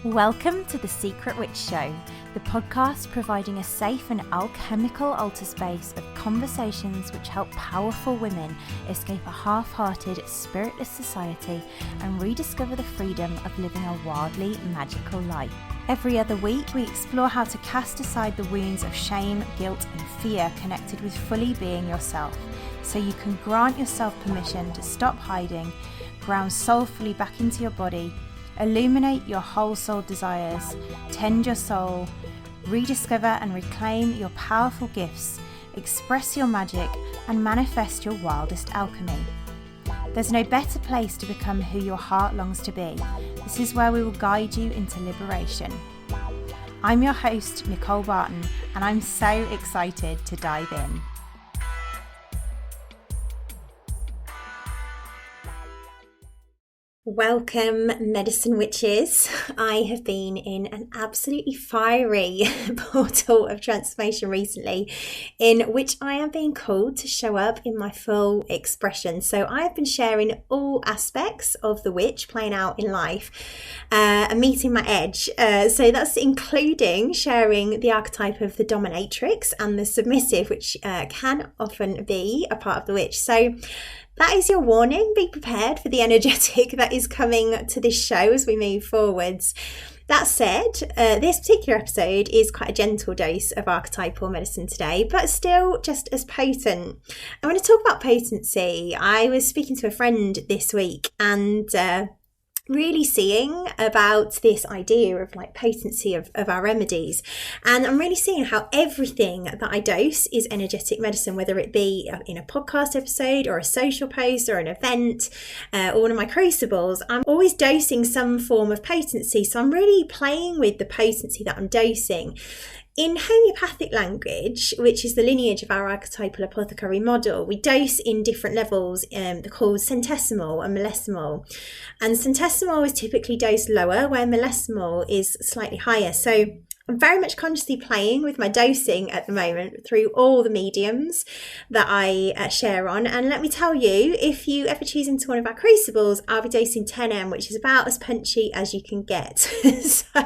Welcome to The Secret Witch Show, the podcast providing a safe and alchemical altar space of conversations which help powerful women escape a half-hearted, spiritless society and rediscover the freedom of living a wildly magical life. Every other week, we explore how to cast aside the wounds of shame, guilt, and fear connected with fully being yourself, so you can grant yourself permission to stop hiding, ground soulfully back into your body, illuminate your whole soul desires, tend your soul, rediscover and reclaim your powerful gifts, express your magic, and manifest your wildest alchemy. There's no better place to become who your heart longs to be. This is where we will guide you into liberation. I'm your host, Nicole Barton, and I'm so excited to dive in. Welcome, medicine witches. I have been in an absolutely fiery portal of transformation recently, in which I am being called to show up in my full expression. So I have been sharing all aspects of the witch playing out in life and meeting my edge. So that's including sharing the archetype of the dominatrix and the submissive, which can often be a part of the witch. So that is your warning. Be prepared for the energetic that is coming to this show as we move forwards. That said, this particular episode is quite a gentle dose of archetypal medicine today, but still just as potent. I want to talk about potency. I was speaking to a friend this week and really seeing about this idea of like potency of our remedies, and I'm really seeing how everything that I dose is energetic medicine, whether it be in a podcast episode or a social post or an event or one of my crucibles. I'm always dosing some form of potency, so I'm really playing with the potency that I'm dosing. In homeopathic language, which is the lineage of our archetypal apothecary model, we dose in different levels called centesimal and millesimal. And centesimal is typically dosed lower, where millesimal is slightly higher. So I'm very much consciously playing with my dosing at the moment through all the mediums that I share on. And let me tell you, if you ever choose into one of our crucibles, I'll be dosing 10M, which is about as punchy as you can get. So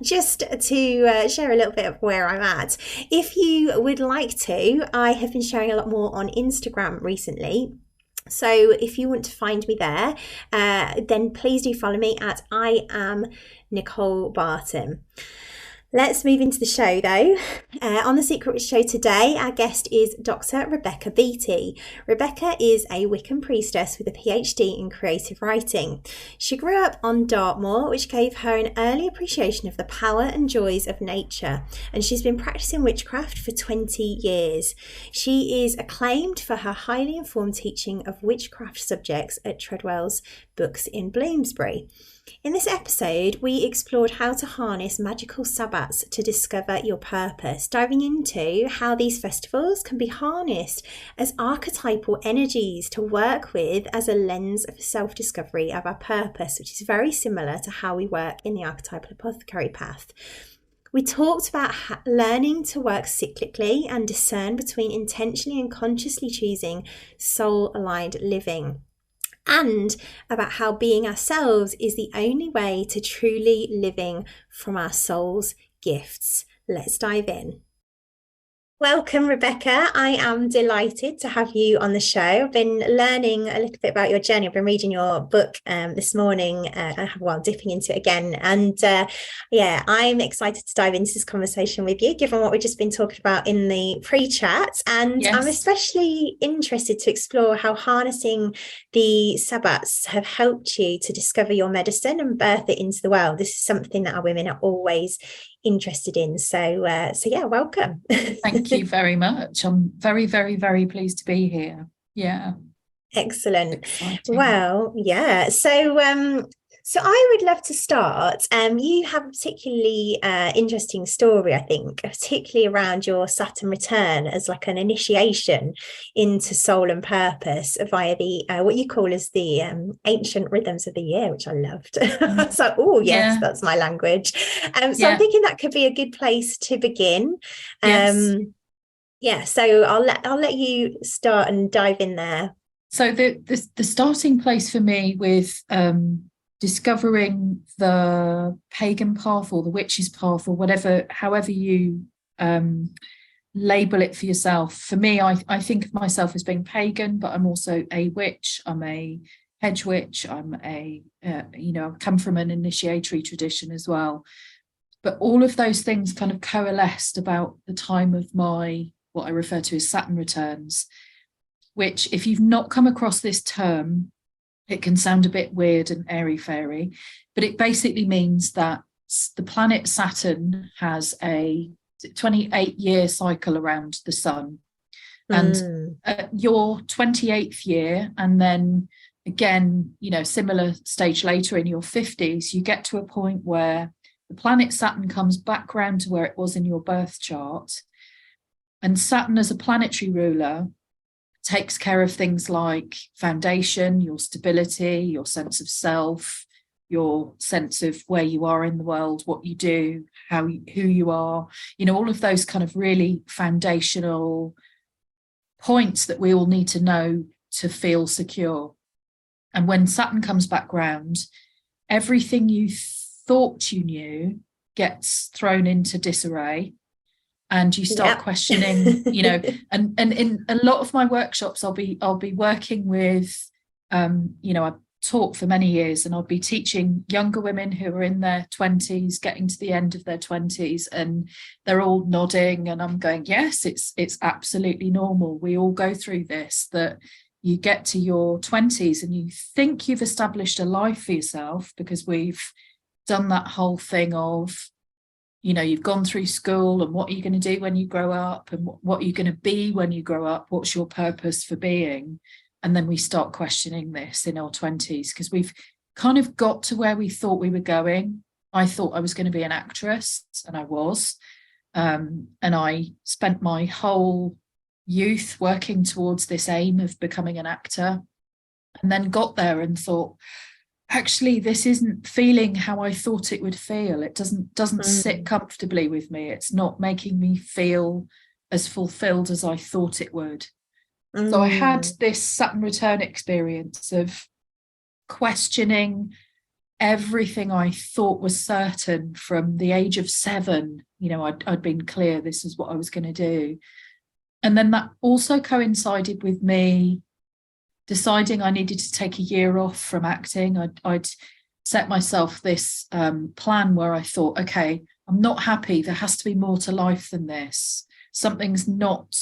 just to share a little bit of where I'm at. If you would like to, I have been sharing a lot more on Instagram recently. So if you want to find me there, then please do follow me at I am Nicole Barton. Let's move into the show though. On The Secret Witch Show today, our guest is Dr Rebecca Beattie. Rebecca is a Wiccan Priestess with a PhD in creative writing. She grew up on Dartmoor, which gave her an early appreciation of the power and joys of nature, and she's been practicing witchcraft for 20 years. She is acclaimed for her highly informed teaching of witchcraft subjects at Treadwell's books in Bloomsbury. In this episode, we explored how to harness magical Sabbats to discover your purpose, diving into how these festivals can be harnessed as archetypal energies to work with as a lens of self-discovery of our purpose, which is very similar to how we work in the archetypal apothecary path. We talked about learning to work cyclically and discern between intentionally and consciously choosing soul-aligned living, and about how being ourselves is the only way to truly living from our soul's gifts. Let's dive in. Welcome, Rebecca. I am delighted to have you on the show. I've been learning a little bit about your journey. I've been reading your book this morning, dipping into it again. And I'm excited to dive into this conversation with you, given what we've just been talking about in the pre-chat. And yes, I'm especially interested to explore how harnessing the Sabbats have helped you to discover your medicine and birth it into the world. This is something that our women are always interested in. So welcome. Thank you very much. I'm very, very, very pleased to be here. Yeah. Excellent. Well, yeah. So I would love to start. You have a particularly interesting story, I think, particularly around your Saturn return as like an initiation into soul and purpose via the what you call as the ancient rhythms of the year, which I loved. So, oh yes, that's my language. So I'm thinking that could be a good place to begin. So I'll let you start and dive in there. So the starting place for me with discovering the pagan path or the witch's path or whatever, however you label it for yourself. For me, I think of myself as being pagan, but I'm also a witch. I'm a hedge witch. I'm I've come from an initiatory tradition as well. But all of those things kind of coalesced about the time of my, what I refer to as Saturn returns, which, if you've not come across this term, it can sound a bit weird and airy-fairy, but it basically means that the planet Saturn has a 28-year cycle around the sun. And your 28th year, and then again, similar stage later in your 50s, you get to a point where the planet Saturn comes back round to where it was in your birth chart. And Saturn, as a planetary ruler, takes care of things like foundation, your stability, your sense of self, your sense of where you are in the world, what you do, who you are, all of those kind of really foundational points that we all need to know to feel secure. And when Saturn comes back round, everything you thought you knew gets thrown into disarray. And you start questioning, and in a lot of my workshops, I'll be working with, I've taught for many years, and I'll be teaching younger women who are in their 20s, getting to the end of their 20s, and they're all nodding, and I'm going, yes, it's absolutely normal. We all go through this, that you get to your 20s and you think you've established a life for yourself, because we've done that whole thing of, you've gone through school, and what are you going to do when you grow up, and what are you going to be when you grow up? What's your purpose for being? And then we start questioning this in our 20s, because we've kind of got to where we thought we were going. I thought I was going to be an actress, and I was. And I spent my whole youth working towards this aim of becoming an actor, and then got there and thought, actually, this isn't feeling how I thought it would feel. It doesn't sit comfortably with me. It's not making me feel as fulfilled as I thought it would. So I had this Saturn return experience of questioning everything I thought was certain from the age of 7. I'd been clear this is what I was going to do. And then that also coincided with me deciding I needed to take a year off from acting. I'd set myself this plan where I thought, okay, I'm not happy. There has to be more to life than this. Something's not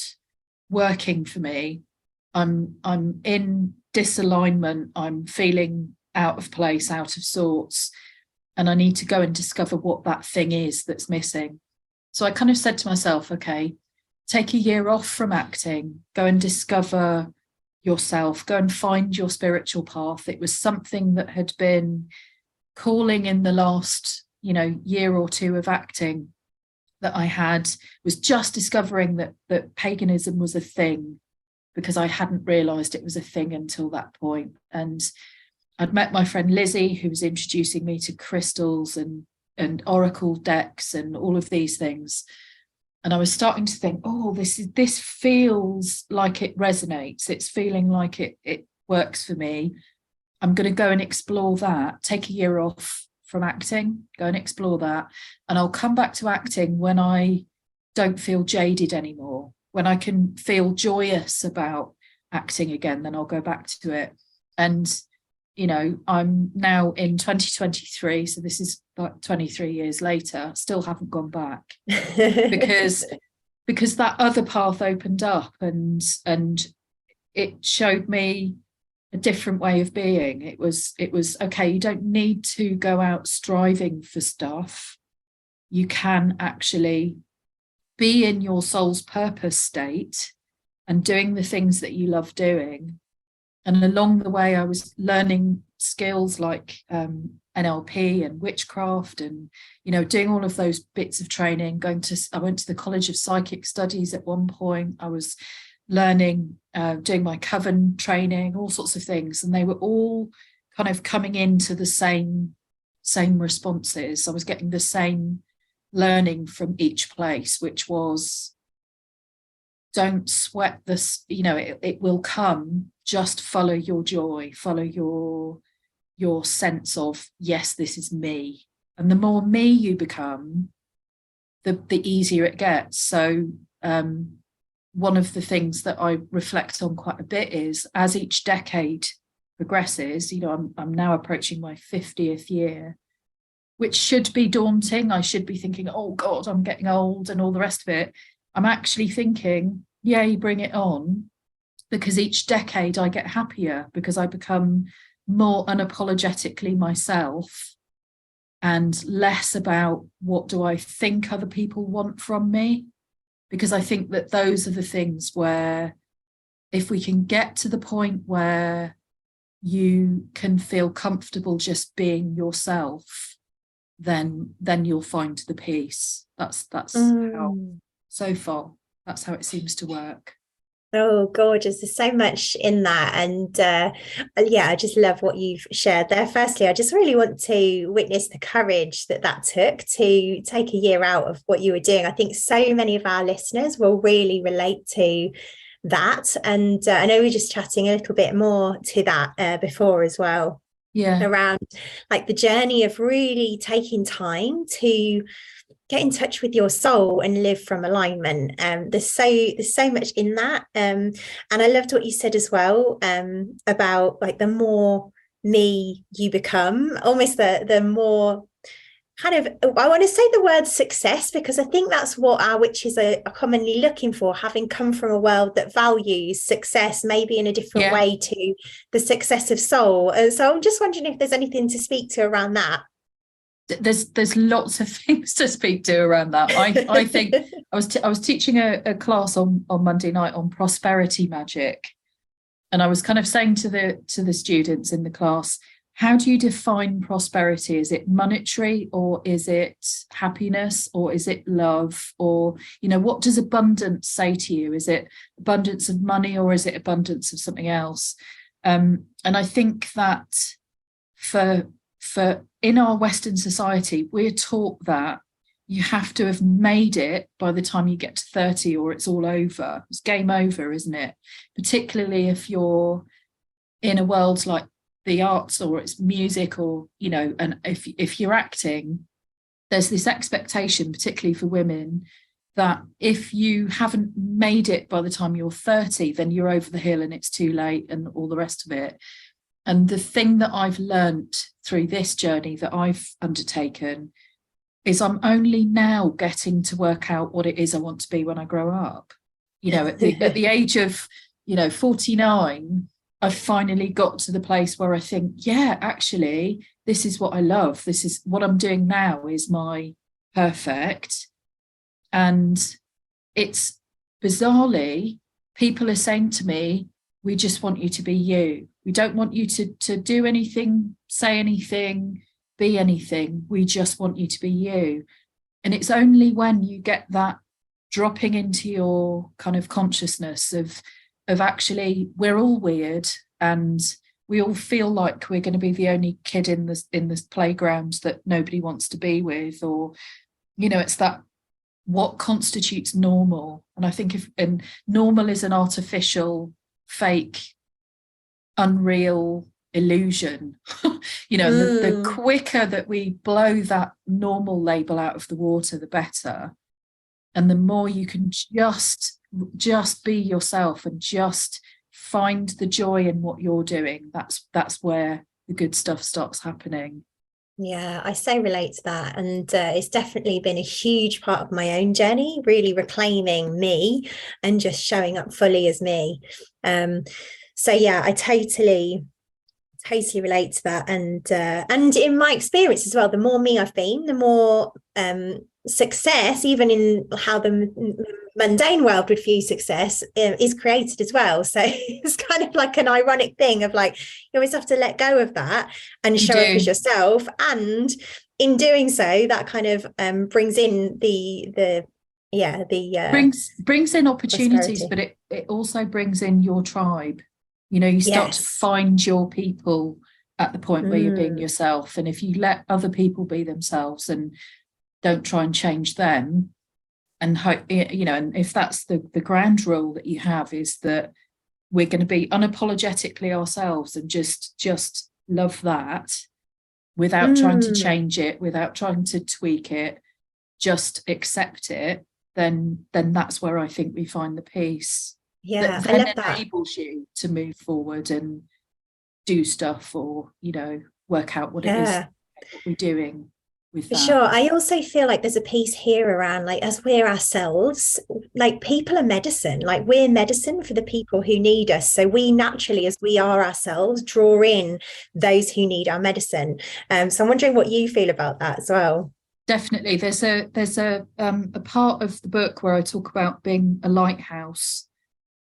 working for me. I'm in disalignment. I'm feeling out of place, out of sorts, and I need to go and discover what that thing is that's missing. So I kind of said to myself, okay, take a year off from acting, go and discover yourself, go and find your spiritual path. It was something that had been calling in the last, year or two of acting, that I was just discovering that paganism was a thing, because I hadn't realized it was a thing until that point. And I'd met my friend Lizzie, who was introducing me to crystals and oracle decks and all of these things. And I was starting to think, this feels like it resonates. It's feeling like it works for me. I'm going to go and explore that, take a year off from acting, go and explore that. And I'll come back to acting when I don't feel jaded anymore, when I can feel joyous about acting again, then I'll go back to it. And, I'm now in 2023, so this is like 23 years later, still haven't gone back because that other path opened up and it showed me a different way of being. It was okay, you don't need to go out striving for stuff. You can actually be in your soul's purpose state and doing the things that you love doing. And along the way, I was learning skills like NLP and witchcraft and, doing all of those bits of training. I went to the College of Psychic Studies at one point. I was learning, doing my coven training, all sorts of things. And they were all kind of coming into the same responses. I was getting the same learning from each place, which was, don't sweat this, it will come. Just follow your joy, follow your your sense of, yes, this is me. And the more me you become, the easier it gets. So one of the things that I reflect on quite a bit is, as each decade progresses, you know, I'm now approaching my 50th year, which should be daunting. I should be thinking, oh God, I'm getting old and all the rest of it. I'm actually thinking, yay, bring it on, because each decade I get happier, because I become more unapologetically myself and less about what do I think other people want from me. Because I think that those are the things where, if we can get to the point where you can feel comfortable just being yourself, then you'll find the peace. That's how, so far, that's how it seems to work. Oh, gorgeous. There's so much in that. And yeah, I just love what you've shared there. Firstly, I just really want to witness the courage that took to take a year out of what you were doing. I think so many of our listeners will really relate to that. And I know we were just chatting a little bit more to that before as well. Yeah. Around like the journey of really taking time to get in touch with your soul and live from alignment. There's so much in that. And I loved what you said as well, about like the more me you become, almost the more kind of, I want to say the word success, because I think that's what our witches are commonly looking for, having come from a world that values success, maybe in a different way to the success of soul. So I'm just wondering if there's anything to speak to around that. There's lots of things to speak to around that. I think I was teaching a class on Monday night on prosperity magic, and I was kind of saying to the students in the class, how do you define prosperity? Is it monetary, or is it happiness, or is it love? Or, you know, what does abundance say to you? Is it abundance of money, or is it abundance of something else? And I think that for in our Western society, we're taught that you have to have made it by the time you get to 30, or it's all over. It's game over, isn't it? Particularly if you're in a world like the arts, or it's music, or, you know, and if you're acting, there's this expectation, particularly for women, that if you haven't made it by the time you're 30, then you're over the hill and it's too late and all the rest of it. And the thing that I've learnt through this journey that I've undertaken is I'm only now getting to work out what it is I want to be when I grow up. You know, at the age of, 49, I've finally got to the place where I think, yeah, actually, this is what I love. This is what I'm doing now is my perfect. And it's bizarrely, people are saying to me, we just want you to be you. We don't want you to do anything, say anything, be anything. We just want you to be you. And it's only when you get that dropping into your kind of consciousness of actually, we're all weird, and we all feel like we're going to be the only kid in this playground that nobody wants to be with, or, it's that what constitutes normal. And I think and normal is an artificial, fake, unreal illusion. The quicker that we blow that normal label out of the water, the better. And the more you can just be yourself and just find the joy in what you're doing, that's where the good stuff starts happening. Yeah, I so relate to that. And it's definitely been a huge part of my own journey, really reclaiming me and just showing up fully as me. So yeah, I totally relate to that. And in my experience as well, the more me I've been, the more success, even in how the mundane world would view success, is created as well. So it's kind of like an ironic thing of like, you always have to let go of that and show up as yourself. And in doing so, that kind of brings in brings in opportunities, but it also brings in your tribe. You start to find your people at the point where you're being yourself. And if you let other people be themselves and don't try and change them, and hope, and if that's the grand rule that you have, is that we're going to be unapologetically ourselves and just love that without trying to change it, without trying to tweak it, just accept it, then that's where I think we find the peace. Yeah, that I then love that. enables you to move forward and do stuff, or work out what it is what we're doing with For that. sure. I also feel like there's a piece here around, like, as we're ourselves, like, people are medicine, like, we're medicine for the people who need us. So we naturally, as we are ourselves, draw in those who need our medicine. So I'm wondering what you feel about that as well. Definitely. There's a part of the book where I talk about being a lighthouse.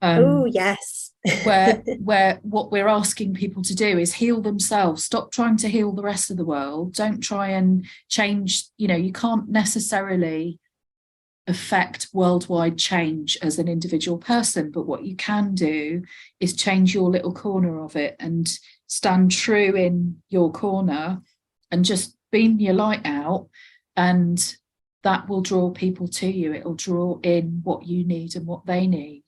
Oh, yes. where what we're asking people to do is heal themselves. Stop trying to heal the rest of the world. Don't try and change. You can't necessarily affect worldwide change as an individual person, but what you can do is change your little corner of it and stand true in your corner and just beam your light out, and that will draw people to you. It'll draw in what you need and what they need.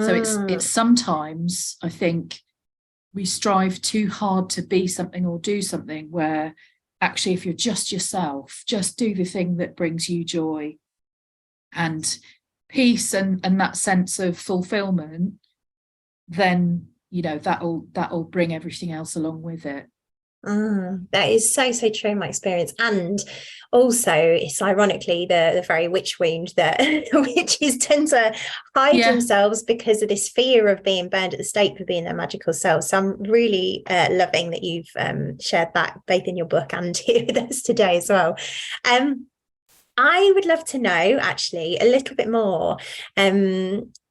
So it's sometimes, I think, we strive too hard to be something or do something, where actually, if you're just yourself, just do the thing that brings you joy and peace and that sense of fulfillment, then that'll bring everything else along with it. That is so true in my experience. And also, it's ironically the very witch wound that witches tend to hide themselves because of this fear of being burned at the stake for being their magical selves. So I'm really loving that you've shared that both in your book and here with us today as well. I would love to know, actually, a little bit more.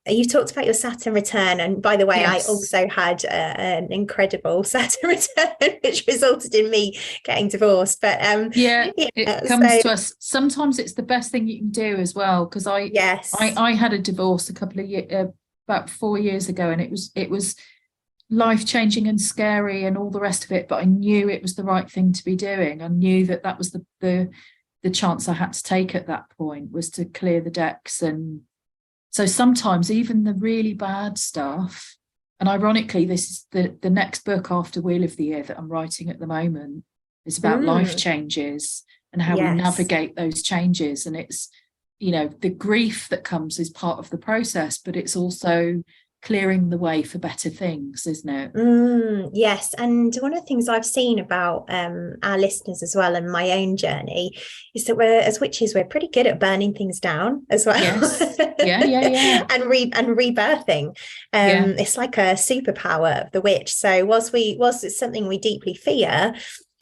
You talked about your Saturn return, and by the way, yes. I also had an incredible Saturn return, which resulted in me getting divorced. But it comes to us. Sometimes it's the best thing you can do as well, because I had a divorce a couple of years, about 4 years ago, and it was life-changing and scary and all the rest of it. But I knew it was the right thing to be doing. I knew that was the chance I had to take at that point, was to clear the decks. And so sometimes even the really bad stuff, and ironically, this is the next book after Wheel of the Year that I'm writing at the moment, is about life changes and how we navigate those changes. And it's, the grief that comes is part of the process, but it's also clearing the way for better things, isn't it? Yes. And one of the things I've seen about our listeners as well, and my own journey, is that as witches, we're pretty good at burning things down as well. Yes. Yeah. and rebirthing. It's like a superpower of the witch. So whilst it's something we deeply fear,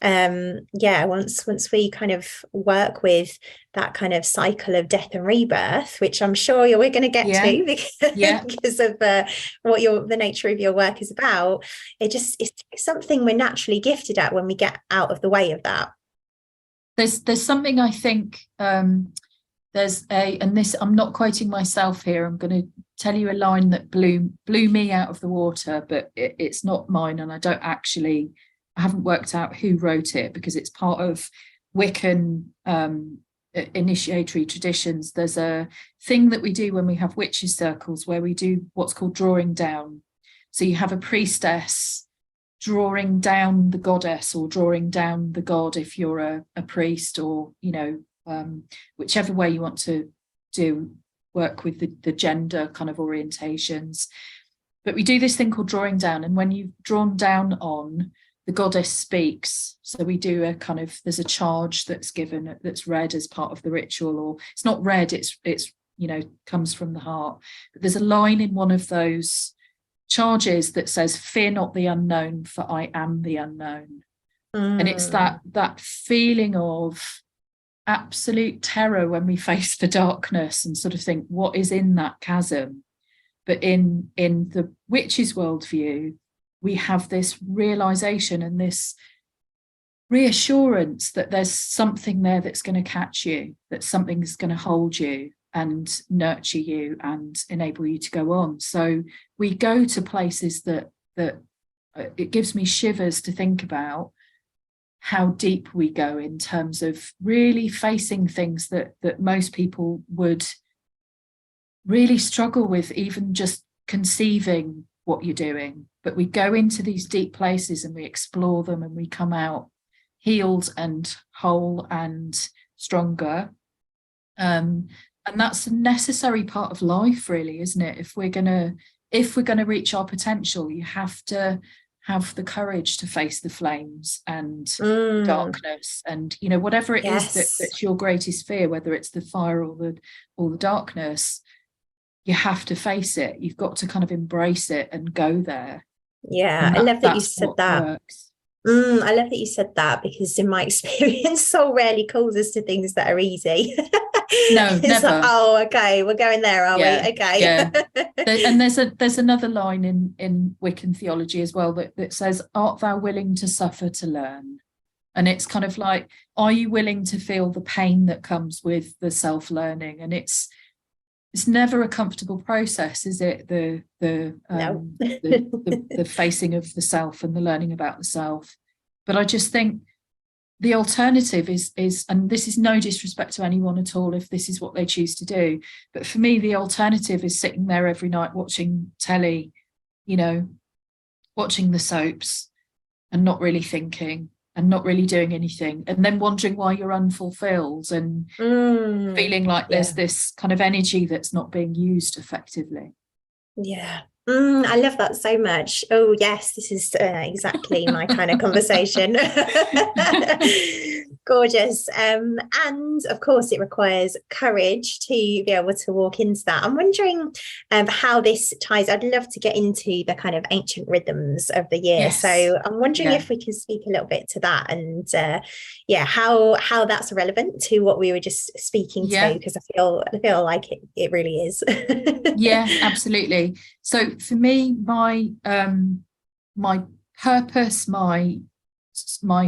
once we kind of work with that kind of cycle of death and rebirth, which I'm sure we're going to get to because of the nature of your work is about, it's something we're naturally gifted at when we get out of the way of that. There's something, I think, and this, I'm not quoting myself here, I'm going to tell you a line that blew me out of the water, but it's not mine, and I haven't worked out who wrote it, because it's part of Wiccan initiatory traditions. There's a thing that we do when we have witches circles where we do what's called drawing down. So you have a priestess drawing down the goddess, or drawing down the god if you're a priest, or whichever way you want to work with the gender kind of orientations. But we do this thing called drawing down, and when you've drawn down on, the goddess speaks. So we do there's a charge that's given, that's read as part of the ritual, or it's not read, it's comes from the heart. But there's a line in one of those charges that says, "Fear not the unknown, for I am the unknown." And it's that feeling of absolute terror when we face the darkness and sort of think, what is in that chasm? But in the witch's worldview, we have this realization and this reassurance that there's something there that's going to catch you, that something's going to hold you and nurture you and enable you to go on. So we go to places that it gives me shivers to think about how deep we go in terms of really facing things that most people would really struggle with, even just conceiving what you're doing, but we go into these deep places and we explore them, and we come out healed and whole and stronger. And that's a necessary part of life, really, isn't it? If we're gonna reach our potential, you have to have the courage to face the flames and the darkness, and whatever it is that's your greatest fear, whether it's the fire or the darkness, you have to face it. You've got to kind of embrace it and go there. Yeah, I love that you said that. Works. I love that you said that, because in my experience, soul rarely calls us to things that are easy. No, never. Like, oh, okay, we're going there, are we? Okay. Yeah. And there's another line in Wiccan theology as well that says, "Art thou willing to suffer to learn?" And it's kind of like, are you willing to feel the pain that comes with the self-learning? And it's never a comfortable process, is it? The facing of the self and the learning about the self. But I just think the alternative is, and this is no disrespect to anyone at all if this is what they choose to do, but for me, the alternative is sitting there every night watching telly, watching the soaps and not really thinking and not really doing anything, and then wondering why you're unfulfilled and feeling like there's this kind of energy that's not being used effectively. Yeah. I love that so much. Oh yes, this is exactly my kind of conversation. Gorgeous. And of course it requires courage to be able to walk into that. I'm wondering how this ties. I'd love to get into the kind of ancient rhythms of the year. Yes. So I'm wondering if we could speak a little bit to that, and how that's relevant to what we were just speaking to, because I feel like it really is. Yeah, absolutely. So for me, my purpose, my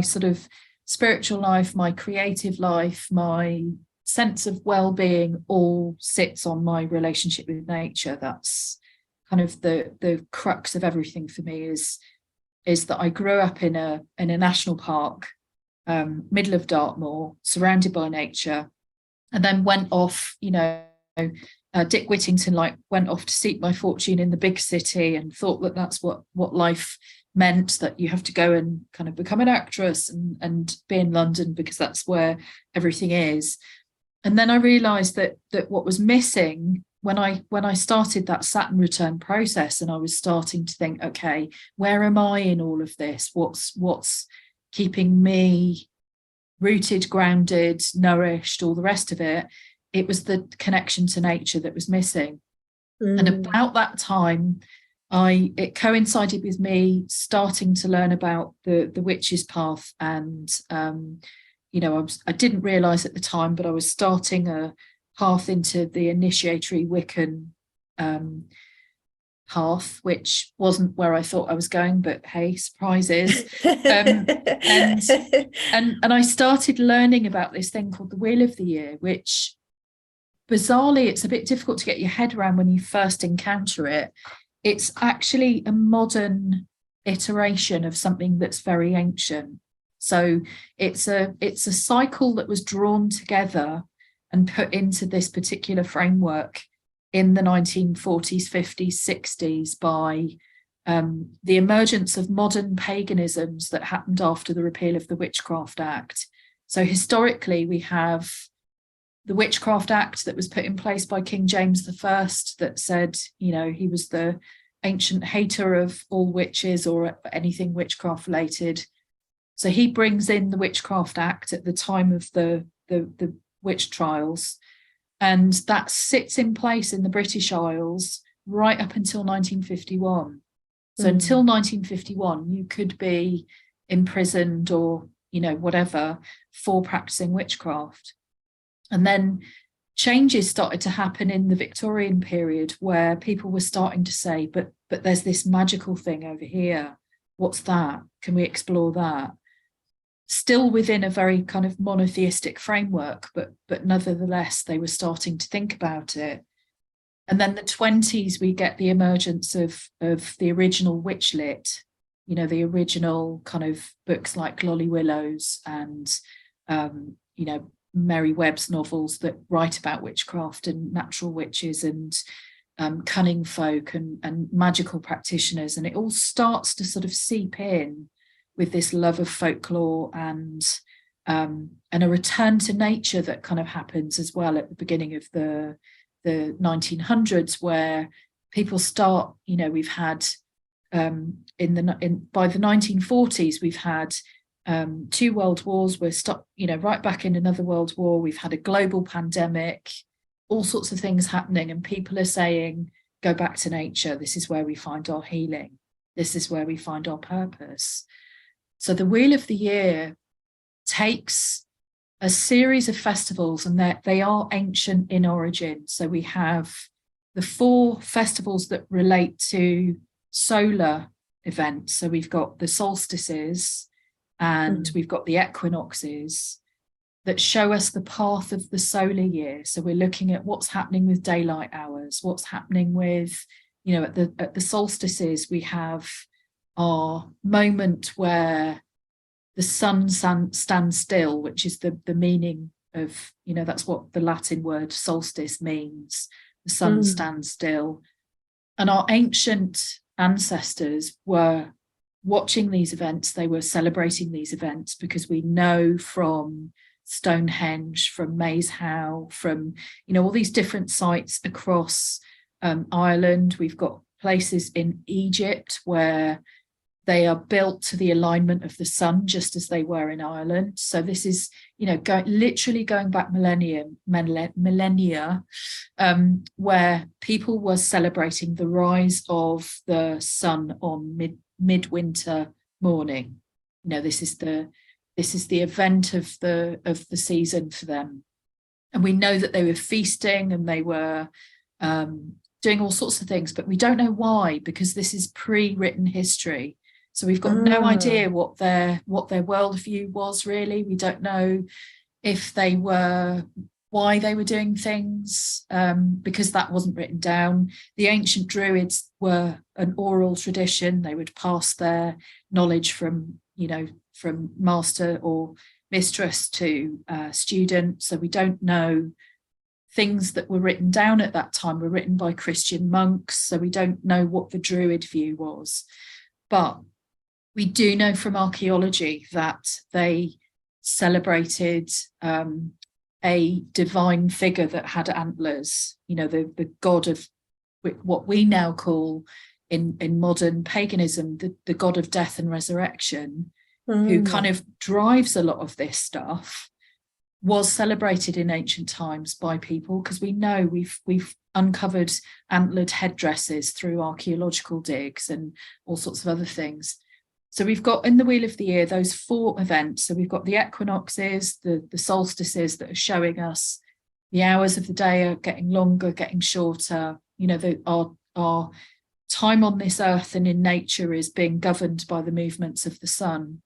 sort of spiritual life, my creative life, my sense of well-being all sits on my relationship with nature. That's kind of the crux of everything for me, is that I grew up in a national park, middle of Dartmoor, surrounded by nature, and then went off, Dick Whittington went off to seek my fortune in the big city and thought that that's what life meant, that you have to go and kind of become an actress and be in London because that's where everything is. And then I realized that what was missing when I started that Saturn return process, and I was starting to think, okay, where am I in all of this? What's keeping me rooted, grounded, nourished, all the rest of it? It was the connection to nature that was missing. And about that time, it coincided with me starting to learn about the witch's path, and I didn't realize at the time, but I was starting a path into the initiatory Wiccan path, which wasn't where I thought I was going, but hey, surprises. And I started learning about this thing called the Wheel of the Year, which bizarrely, it's a bit difficult to get your head around when you first encounter it. It's actually a modern iteration of something that's very ancient. So it's a cycle that was drawn together and put into this particular framework in the 1940s, 50s, 60s by the emergence of modern paganisms that happened after the repeal of the Witchcraft Act. So historically, we have the Witchcraft Act that was put in place by King James I that said, he was the ancient hater of all witches or anything witchcraft related. So he brings in the Witchcraft Act at the time of the witch trials, and that sits in place in the British Isles right up until 1951. So until 1951, you could be imprisoned or, whatever for practicing witchcraft. And then changes started to happen in the Victorian period where people were starting to say, but there's this magical thing over here. What's that? Can we explore that? Still within a very kind of monotheistic framework, but nevertheless, they were starting to think about it. And then the 20s, we get the emergence of the original witch lit, the original kind of books like Lolly Willows and, Mary Webb's novels that write about witchcraft and natural witches and cunning folk and magical practitioners, and it all starts to sort of seep in with this love of folklore and a return to nature that kind of happens as well at the beginning of the 1900s, where people start, we've had by the 1940s we've had 2 world wars. We're right back in another world war. We've had a global pandemic, all sorts of things happening, and people are saying, go back to nature. This is where we find our healing. This is where we find our purpose. So the Wheel of the Year takes a series of festivals, and they are ancient in origin. So we have the 4 festivals that relate to solar events. So we've got the solstices and we've got the equinoxes that show us the path of the solar year. So we're looking at what's happening with daylight hours, what's happening with, at the solstices, we have our moment where the sun stands still, which is the meaning of, that's what the Latin word solstice means. The sun stands still. And our ancient ancestors were watching these events. They were celebrating these events because we know from Stonehenge, from Maze Howe, from, all these different sites across Ireland. We've got places in Egypt where they are built to the alignment of the sun, just as they were in Ireland. So this is, literally going back millennia, where people were celebrating the rise of the sun on midwinter morning. This is the event of the season for them. And we know that they were feasting and they were doing all sorts of things, but we don't know why, because this is pre-written history. So we've got no idea what their worldview was, really. We don't know why they were doing things, because that wasn't written down. The ancient Druids were an oral tradition. They would pass their knowledge from master or mistress to student. So we don't know. Things that were written down at that time were written by Christian monks. So we don't know what the Druid view was. But we do know from archaeology that they celebrated a divine figure that had antlers, the god of what we now call in modern paganism, the god of death and resurrection, who kind of drives a lot of this stuff, was celebrated in ancient times by people, because we know we've uncovered antlered headdresses through archaeological digs and all sorts of other things. So we've got in the Wheel of the Year those 4 events. So we've got the equinoxes, the solstices that are showing us the hours of the day are getting longer, getting shorter. Our time on this earth and in nature is being governed by the movements of the sun.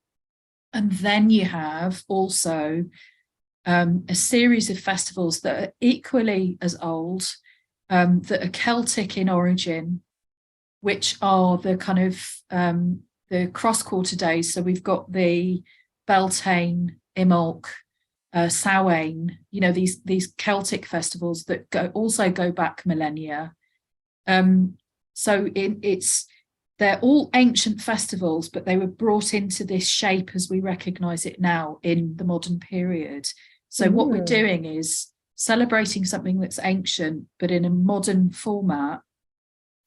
And then you have also a series of festivals that are equally as old, that are Celtic in origin, which are the kind of the cross-quarter days. So we've got the Beltane, Imbolc, Samhain, these Celtic festivals that also go back millennia. So they're all ancient festivals, but they were brought into this shape as we recognise it now in the modern period. So what we're doing is celebrating something that's ancient, but in a modern format.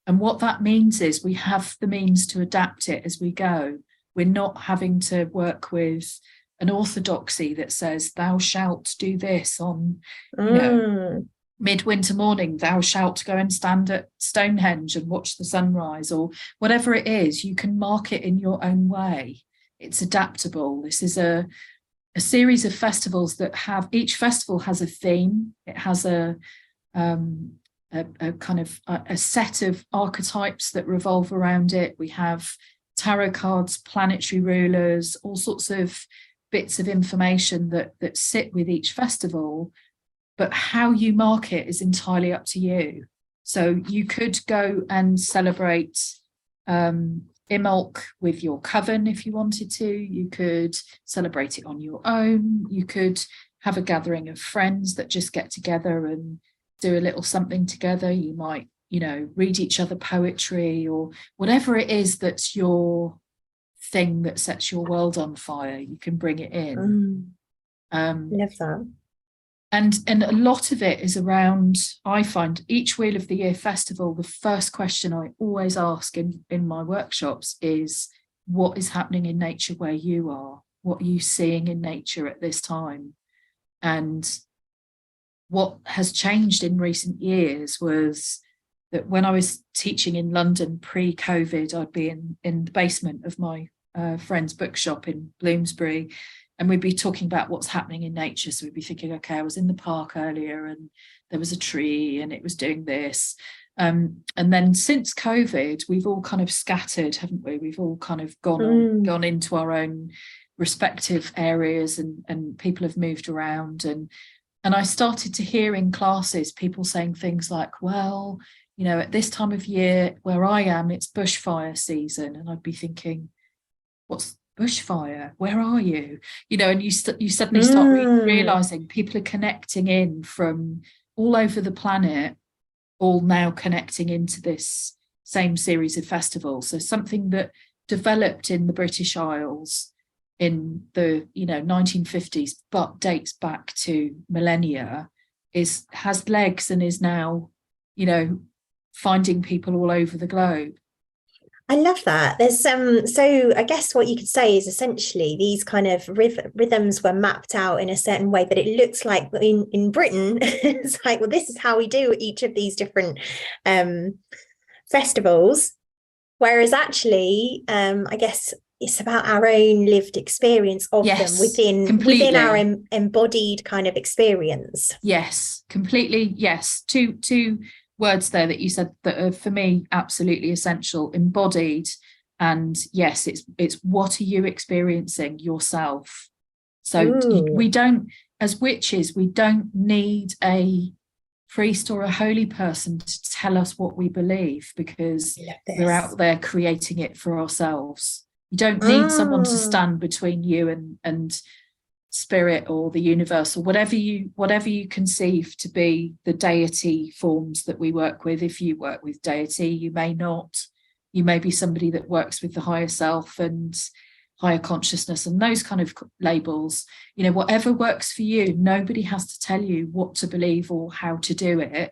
And what that means is we have the means to adapt it as we go. We're not having to work with an orthodoxy that says, thou shalt do this on, midwinter morning, thou shalt go and stand at Stonehenge and watch the sunrise, or whatever it is. You can mark it in your own way. It's adaptable. This is a series of festivals that each festival has a theme. It has a kind of a set of archetypes that revolve around it. We have tarot cards, planetary rulers, all sorts of bits of information that sit with each festival, but how you mark it is entirely up to you. So you could go and celebrate Imbolc with your coven if you wanted to. You could celebrate it on your own. You could have a gathering of friends that just get together and do a little something together. You might, read each other poetry, or whatever it is that's your thing that sets your world on fire. You can bring it in. Love that. And a lot of it is around, I find, each Wheel of the Year festival, the first question I always ask in my workshops is, what is happening in nature where you are? What are you seeing in nature at this time? And what has changed in recent years was that when I was teaching in London pre-COVID, I'd be in the basement of my friend's bookshop in Bloomsbury, and we'd be talking about what's happening in nature. So we'd be thinking, okay, I was in the park earlier and there was a tree and it was doing this. And then since COVID, we've all kind of scattered, haven't we? We've all kind of gone into our own respective areas, and people have moved around. And I started to hear in classes people saying things like, well, at this time of year where I am, it's bushfire season. And I'd be thinking, what's bushfire? Where are you? And you suddenly start realizing people are connecting in from all over the planet, all now connecting into this same series of festivals. So something that developed in the British Isles in the 1950s, but dates back to millennia, has legs and is now finding people all over the globe. I love that. There's so I guess what you could say is essentially these kind of rhythms were mapped out in a certain way, but it looks like in Britain, it's like, well, this is how we do each of these different festivals. Whereas actually, I guess it's about our own lived experience of them within our embodied kind of experience. Yes, completely. Yes. Two words there that you said that are for me absolutely essential: embodied, and yes, it's what are you experiencing yourself. So we don't, as witches, we don't need a priest or a holy person to tell us what we believe, because we're out there creating it for ourselves. You don't need someone to stand between you and spirit or the universe or whatever you conceive to be the deity forms that we work with. If you work with deity, you may not. You may be somebody that works with the higher self and higher consciousness and those kind of labels. Whatever works for you. Nobody has to tell you what to believe or how to do it.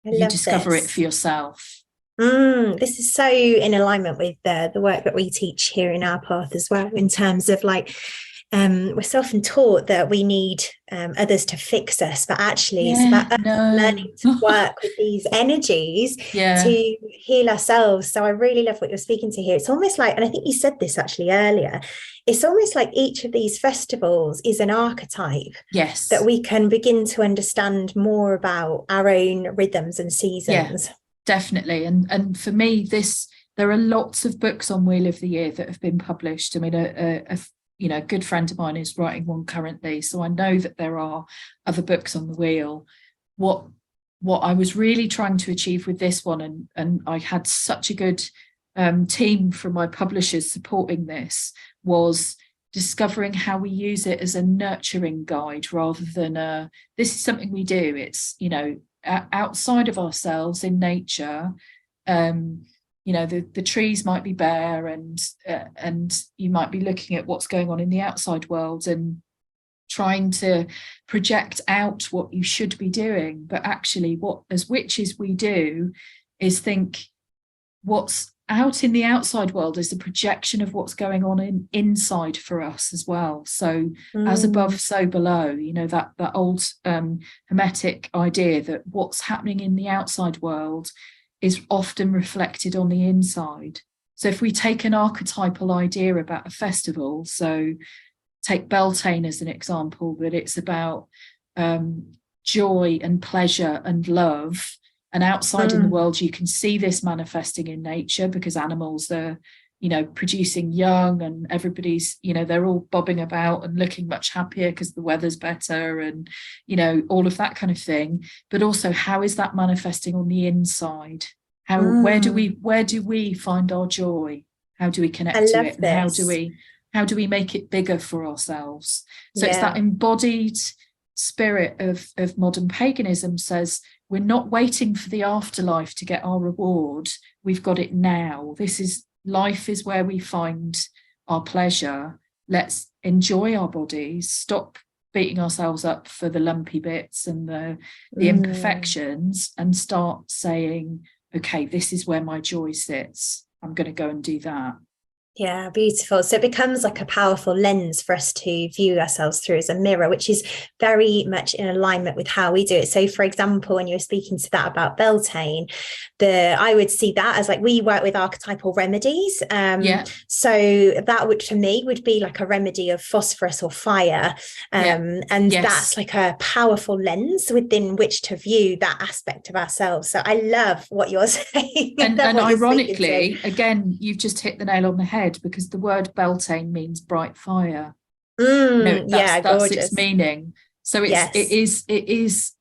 You discover it for yourself. This is so in alignment with the work that we teach here in our path as well, in terms of we're so often taught that we need others to fix us, but actually it's about us learning to work with these energies to heal ourselves. So I really love what you're speaking to here. It's almost like, and I think you said this actually earlier, it's almost like each of these festivals is an archetype that we can begin to understand more about our own rhythms and seasons. Definitely. And for me, there are lots of books on Wheel of the Year that have been published. I mean, a good friend of mine is writing one currently, so I know that there are other books on the wheel. What I was really trying to achieve with this one, and I had such a good team from my publishers supporting this, was discovering how we use it as a nurturing guide rather than this is something we do. It's outside of ourselves in nature. The trees might be bare, and you might be looking at what's going on in the outside world and trying to project out what you should be doing. But actually, what as witches we do is think what's out in the outside world is a projection of what's going on inside for us as well. So as above, so below, that old Hermetic idea that what's happening in the outside world is often reflected on the inside. So if we take an archetypal idea about a festival, so take Beltane as an example, that it's about joy and pleasure and love, and outside in the world you can see this manifesting in nature because animals are producing young, and everybody's they're all bobbing about and looking much happier because the weather's better, and all of that kind of thing. But also, how is that manifesting on the inside? Where do we find our joy? How do we connect to it? And how do we make it bigger for ourselves? So it's that embodied spirit of modern paganism says, we're not waiting for the afterlife to get our reward. We've got it now. Life is where we find our pleasure. Let's enjoy our bodies, stop beating ourselves up for the lumpy bits and the imperfections, and start saying, okay, this is where my joy sits. I'm going to go and do that. Yeah, beautiful. So it becomes like a powerful lens for us to view ourselves through, as a mirror, which is very much in alignment with how we do it. So, for example, when you were speaking to that about Beltane, I would see that as like, we work with archetypal remedies. So that would, for me, would be like a remedy of phosphorus or fire. And that's like a powerful lens within which to view that aspect of ourselves. So I love what you're saying. And ironically, again, you've just hit the nail on the head, because the word Beltane means bright fire. That's its meaning. So it is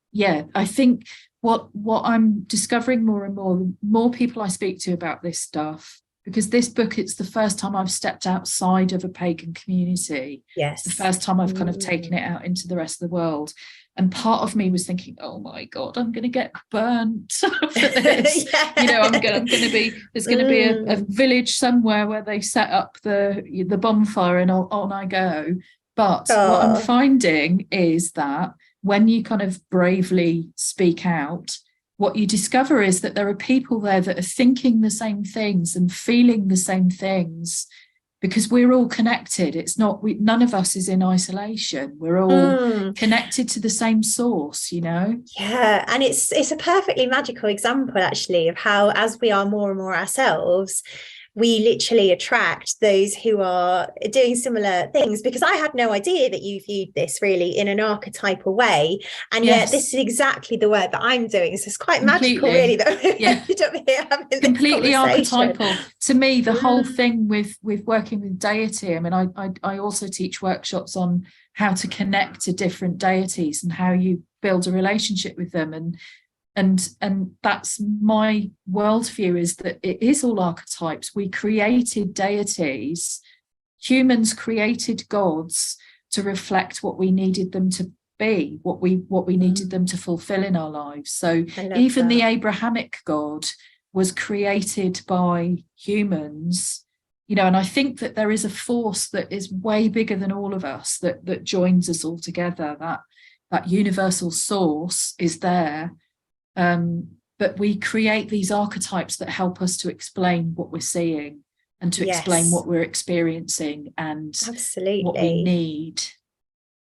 I think what I'm discovering more and more people I speak to about this stuff, because this book, it's the first time I've stepped outside of a pagan community. Yes. The first time I've kind of taken it out into the rest of the world. And part of me was thinking, oh my God, I'm going to get burnt for this. I'm going to be, there's going to be a village somewhere where they set up the bonfire, and on I go. But what I'm finding is that when you kind of bravely speak out, what you discover is that there are people there that are thinking the same things and feeling the same things, because we're all connected. It's not, none of us is in isolation. We're all connected to the same source, Yeah, and it's a perfectly magical example, actually, of how, as we are more and more ourselves, we literally attract those who are doing similar things, because I had no idea that you viewed this really in an archetypal way. And yet this is exactly the work that I'm doing. So it's quite magical, really, that we ended up here having completely archetypal. To me, the whole thing with working with deity, I mean, I also teach workshops on how to connect to different deities and how you build a relationship with them. And that's my worldview, is that it is all archetypes. We created deities, humans created gods to reflect what we needed them to be, what we needed them to fulfill in our lives. So even the Abrahamic God was created by humans, and I think that there is a force that is way bigger than all of us that joins us all together. That universal source is there. But we create these archetypes that help us to explain what we're seeing and to explain what we're experiencing and what we need.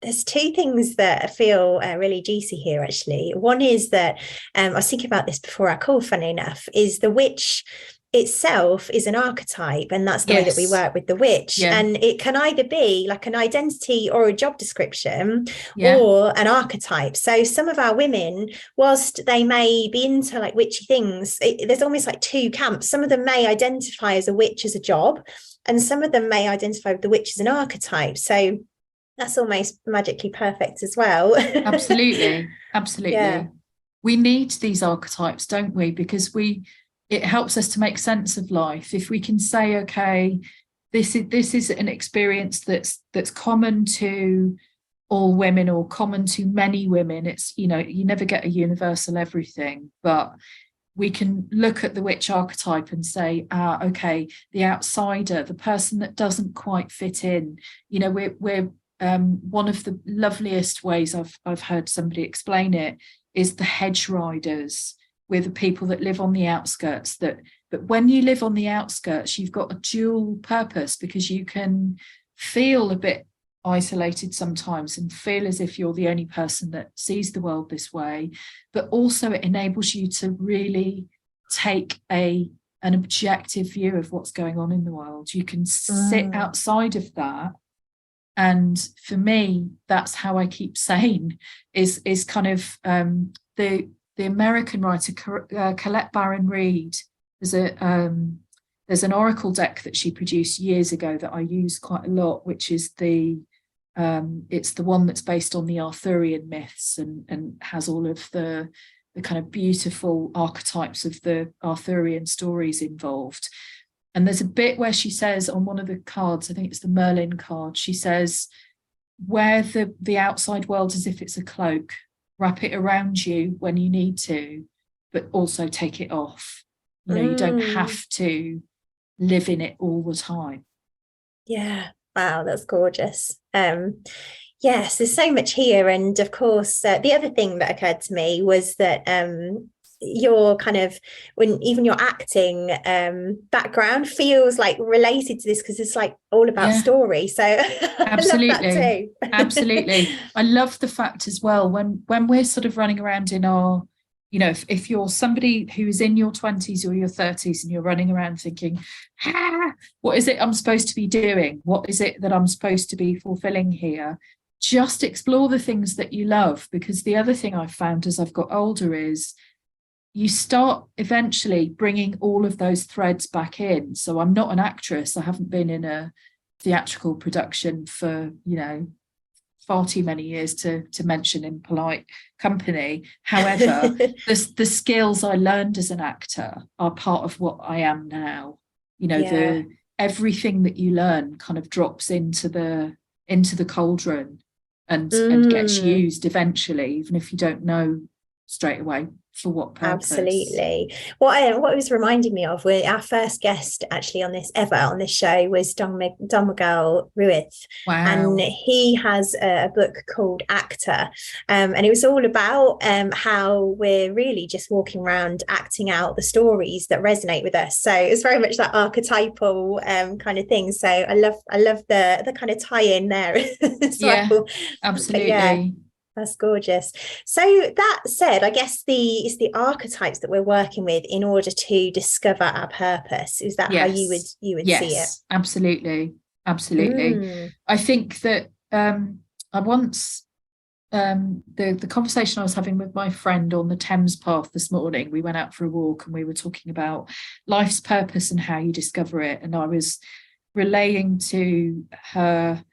There's two things that I feel really juicy here, actually. One is that I was thinking about this before our call, funny enough, is the witch itself is an archetype, and that's the way that we work with the witch. And it can either be like an identity or a job description or an archetype. So some of our women, whilst they may be into like witchy things, there's almost like two camps. Some of them may identify as a witch as a job, and some of them may identify with the witch as an archetype. So that's almost magically perfect as well. Absolutely. We need these archetypes, don't we? Because it helps us to make sense of life. If we can say, okay, this is an experience that's common to all women or common to many women. It's, you never get a universal everything, but we can look at the witch archetype and say, okay, the outsider, the person that doesn't quite fit in. We're one of the loveliest ways I've heard somebody explain it is the hedge riders. We're the people that live on the outskirts. But when you live on the outskirts, you've got a dual purpose, because you can feel a bit isolated sometimes and feel as if you're the only person that sees the world this way. But also it enables you to really take an objective view of what's going on in the world. You can sit outside of that. And for me, that's how I keep sane, is kind of the American writer Colette Baron Reid. There's an oracle deck that she produced years ago that I use quite a lot, which is it's the one that's based on the Arthurian myths and has all of the kind of beautiful archetypes of the Arthurian stories involved. And there's a bit where she says on one of the cards, I think it's the Merlin card, she says, wear the outside world as if it's a cloak, wrap it around you when you need to, but also take it off. You know, you don't have to live in it all the time. Yeah. Wow, that's gorgeous. Yes, there's so much here. And of course, the other thing that occurred to me was that your kind of, when even your acting background feels like related to this, because it's like all about story. So I love that too. Absolutely. I love the fact as well, when we're sort of running around in our, you know, if you're somebody who's in your 20s or your 30s and you're running around thinking, what is it I'm supposed to be doing? What is it that I'm supposed to be fulfilling here? Just explore the things that you love, because the other thing I've found as I've got older is you start eventually bringing all of those threads back in. So I'm not an actress. I haven't been in a theatrical production for, you know, far too many years to mention in polite company. However, the skills I learned as an actor are part of what I am now. You know, everything that you learn kind of drops into the cauldron and gets used eventually, even if you don't know straight away for what purpose. Absolutely. What it was reminding me of, our first guest actually on this show was Don Miguel Ruiz. Wow. And he has a book called Actor, and it was all about how we're really just walking around acting out the stories that resonate with us. So it's very much that archetypal kind of thing. So I love the kind of tie in there as well. Absolutely. That's gorgeous. So that said, I guess it's the archetypes that we're working with in order to discover our purpose. Is that how you would see it? Absolutely. I think that I once the conversation I was having with my friend on the Thames path this morning, we went out for a walk and we were talking about life's purpose and how you discover it. And I was relaying to her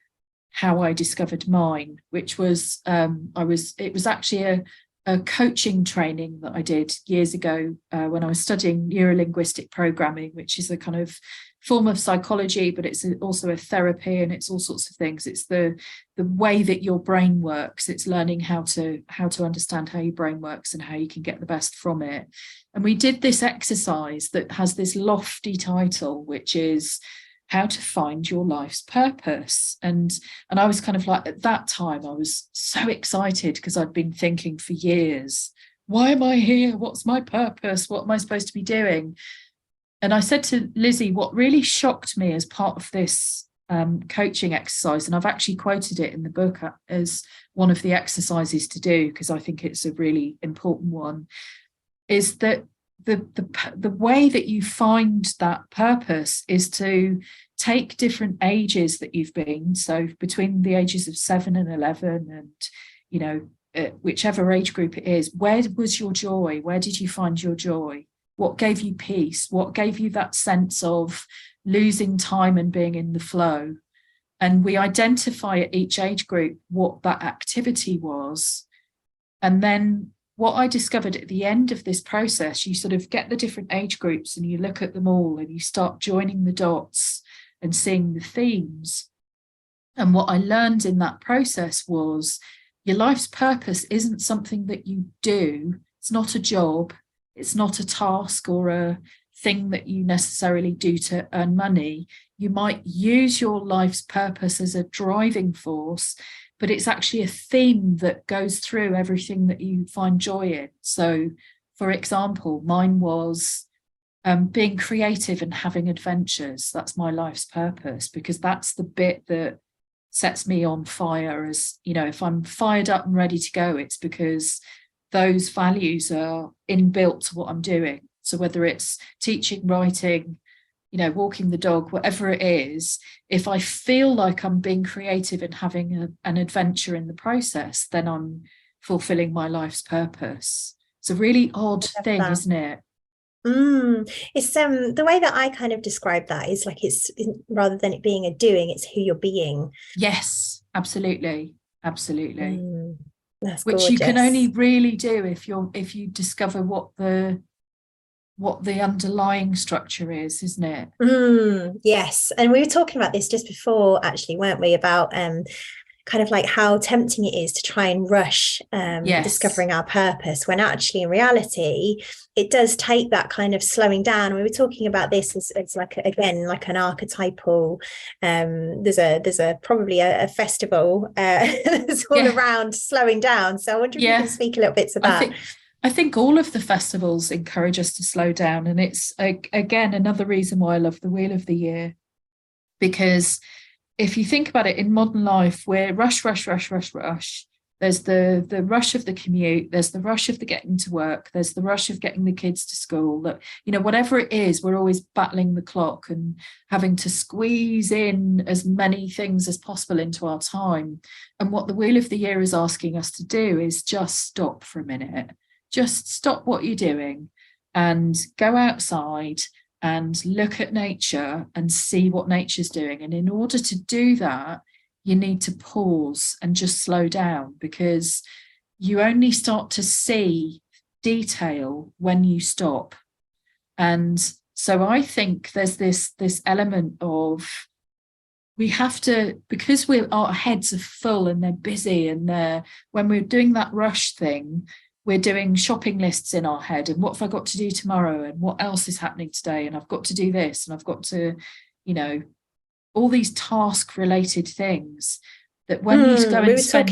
how I discovered mine, which was it was actually a coaching training that I did years ago when I was studying neurolinguistic programming, which is a kind of form of psychology, but it's also a therapy, and it's all sorts of things. It's the way that your brain works. It's learning how to understand how your brain works and how you can get the best from it. And we did this exercise that has this lofty title, which is how to find your life's purpose. And I was kind of like, at that time, I was so excited because I'd been thinking for years, why am I here? What's my purpose? What am I supposed to be doing? And I said to Lizzie, what really shocked me as part of this coaching exercise, and I've actually quoted it in the book as one of the exercises to do, because I think it's a really important one, is that the way that you find that purpose is to take different ages that you've been, so between the ages of 7 and 11, and you know, whichever age group it is, where was your joy? Where did you find your joy? What gave you peace? What gave you that sense of losing time and being in the flow? And we identify at each age group what that activity was. And then what I discovered at the end of this process, you sort of get the different age groups and you look at them all and you start joining the dots and seeing the themes. And what I learned in that process was your life's purpose isn't something that you do. It's not a job. It's not a task or a thing that you necessarily do to earn money. You might use your life's purpose as a driving force, but it's actually a theme that goes through everything that you find joy in. So, for example, mine was being creative and having adventures. That's my life's purpose, because that's the bit that sets me on fire. As you know, if I'm fired up and ready to go, it's because those values are inbuilt to what I'm doing. So whether it's teaching, writing, you know, walking the dog, whatever it is, if I feel like I'm being creative and having an adventure in the process, then I'm fulfilling my life's purpose. It's a really odd thing, isn't it? It's the way that I kind of describe that is like, it's rather than it being a doing, it's who you're being. Yes, absolutely. That's which gorgeous. You can only really do if you discover what the underlying structure is, isn't it? Yes. And we were talking about this just before, actually, weren't we, about kind of like how tempting it is to try and rush discovering our purpose, when actually in reality it does take that kind of slowing down. We were talking about this as like, again, like an archetypal, there's a probably a festival that's all around slowing down, so I wonder if you can speak a little bit to that. I think all of the festivals encourage us to slow down, and it's again another reason why I love the Wheel of the Year, because if you think about it, in modern life, we're rush. There's the rush of the commute, there's the rush of the getting to work, there's the rush of getting the kids to school. That, you know, whatever it is, we're always battling the clock and having to squeeze in as many things as possible into our time. And what the Wheel of the Year is asking us to do is just stop for a minute. Just stop what you're doing and go outside and look at nature and see what nature's doing. And in order to do that, you need to pause and just slow down, because you only start to see detail when you stop. And so I think there's this element of, we have to, because our heads are full and they're busy, and when we're doing that rush thing, we're doing shopping lists in our head, and what have I got to do tomorrow, and what else is happening today, and I've got to do this, and I've got to, you know, all these task related things, that when you go and spend...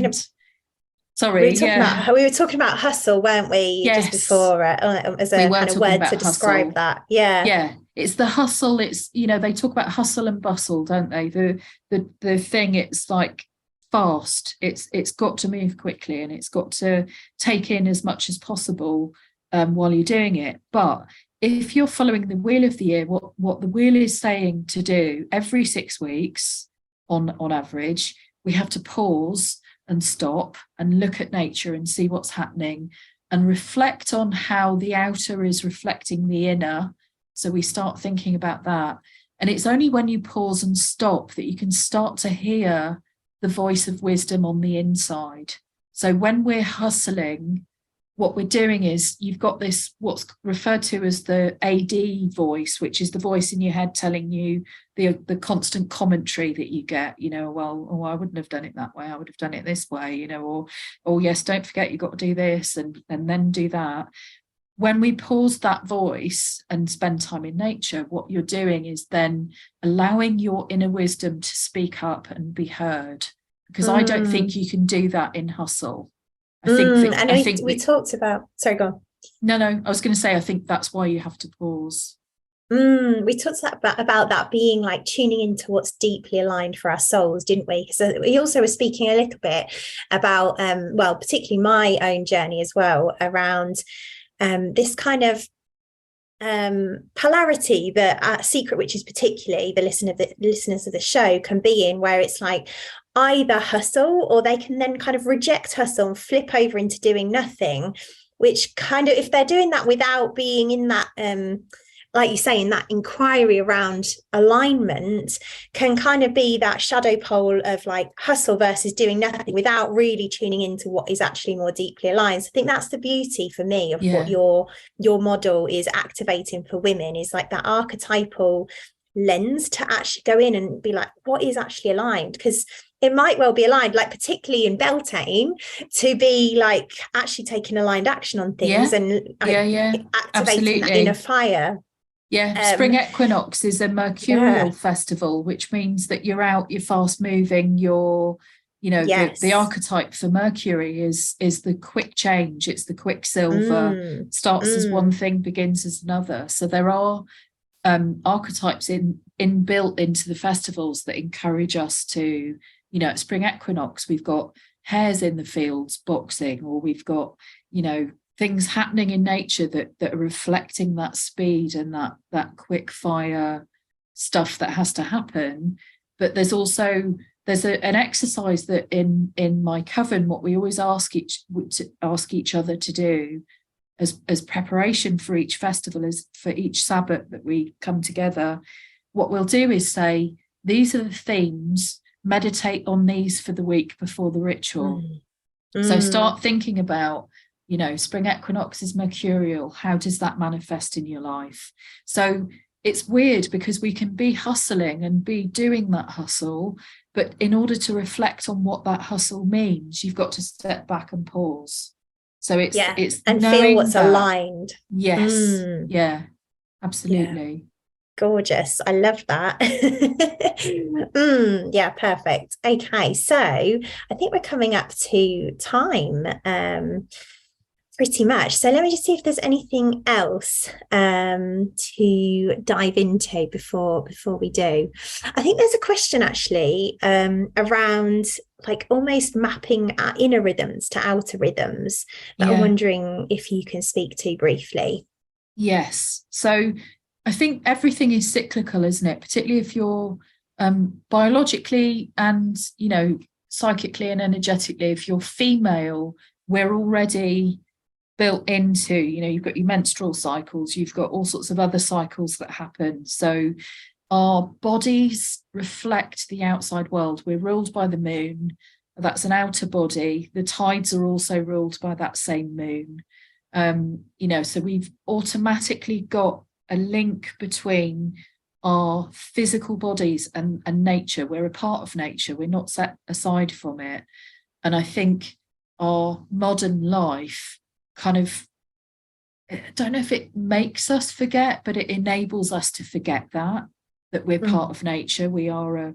We were talking about hustle, weren't we? Yes. Just before, as a kind of word to describe that. Yeah, it's the hustle. It's, you know, they talk about hustle and bustle, don't they? The thing, it's like fast. It's got to move quickly, and it's got to take in as much as possible while you're doing it. But if you're following the Wheel of the Year, what the wheel is saying to do every 6 weeks, on average, we have to pause and stop and look at nature and see what's happening, and reflect on how the outer is reflecting the inner. So we start thinking about that. And it's only when you pause and stop that you can start to hear the voice of wisdom on the inside. So when we're hustling, what we're doing is, you've got this, what's referred to as the AD voice, which is the voice in your head telling you the constant commentary that you get, you know, well, oh, I wouldn't have done it that way, I would have done it this way, you know, or, oh yes, don't forget you've got to do this and then do that. When we pause that voice and spend time in nature, what you're doing is then allowing your inner wisdom to speak up and be heard, because I don't think you can do that in hustle. I think we talked about, sorry, go on. No, I was going to say, I think that's why you have to pause. We talked about that being like tuning into what's deeply aligned for our souls, didn't we? Because we also were speaking a little bit about, particularly my own journey as well, around this kind of polarity that Secret Witches, particularly the listeners of the show, can be in, where it's like either hustle, or they can then kind of reject hustle and flip over into doing nothing, which kind of, if they're doing that without being in that like you say, in that inquiry around alignment, can kind of be that shadow pole of like hustle versus doing nothing, without really tuning into what is actually more deeply aligned. So I think that's the beauty for me of what your model is activating for women, is like that archetypal lens to actually go in and be like, what is actually aligned? Because it might well be aligned, like particularly in Beltane, to be like actually taking aligned action on things and activating Absolutely. that inner fire. Spring equinox is a mercurial festival, which means that you're out, you're fast moving, you're, you know, the archetype for Mercury is the quick change. It's the quicksilver, starts as one thing, begins as another. So there are archetypes inbuilt into the festivals that encourage us to, you know, at spring equinox, we've got hares in the fields boxing, or we've got, you know, things happening in nature that are reflecting that speed and that quick fire stuff that has to happen. But there's an exercise that in my coven, what we always ask each other to do as preparation for each festival, is for each Sabbat that we come together, what we'll do is say, these are the themes, meditate on these for the week before the ritual. So start thinking about, you know, spring equinox is mercurial. How does that manifest in your life? So it's weird because we can be hustling and be doing that hustle, but in order to reflect on what that hustle means, you've got to step back and pause. So it's and feel knowing what's that, aligned. yes, yeah, absolutely. Yeah. Gorgeous. I love that. Yeah, perfect. Okay, so I think we're coming up to time. Pretty much. So let me just see if there's anything else to dive into before we do. I think there's a question actually around like almost mapping our inner rhythms to outer rhythms that I'm wondering if you can speak to briefly. Yes. So I think everything is cyclical, isn't it? Particularly if you're biologically and, you know, psychically and energetically, if you're female, we're already built into, you know, you've got your menstrual cycles, you've got all sorts of other cycles that happen. So our bodies reflect the outside world. We're ruled by the moon. That's an outer body. The tides are also ruled by that same moon. You know, so we've automatically got a link between our physical bodies and nature. We're a part of nature. We're not set aside from it. And I think our modern life kind of, I don't know if it makes us forget, but it enables us to forget that we're part of nature. We are a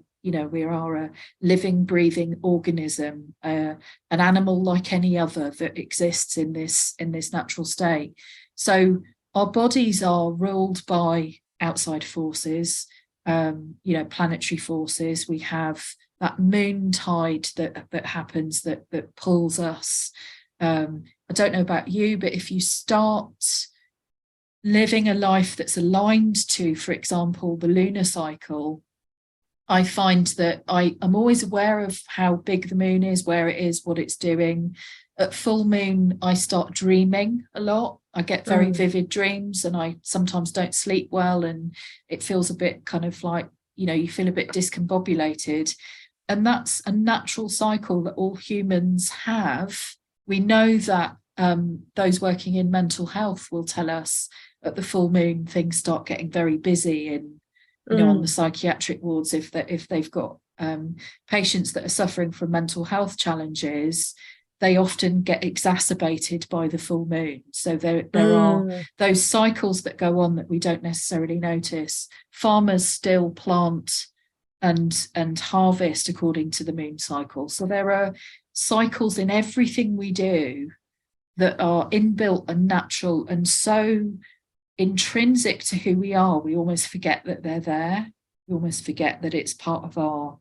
living, breathing organism, an animal like any other that exists in this natural state. So our bodies are ruled by outside forces, you know, planetary forces. We have that moon tide that happens that pulls us. I don't know about you, but if you start living a life that's aligned to, for example, the lunar cycle, I find that I'm always aware of how big the moon is, where it is, what it's doing. At full moon, I start dreaming a lot. I get very vivid dreams and I sometimes don't sleep well, and it feels a bit kind of like, you know, you feel a bit discombobulated. And that's a natural cycle that all humans have. We know that those working in mental health will tell us at the full moon things start getting very busy, and you know, on the psychiatric wards, if they've got patients that are suffering from mental health challenges, they often get exacerbated by the full moon. So there are those cycles that go on that we don't necessarily notice. Farmers still plant and harvest according to the moon cycle. So there are cycles in everything we do that are inbuilt and natural and so intrinsic to who we are. We almost forget that they're there. We almost forget that it's part of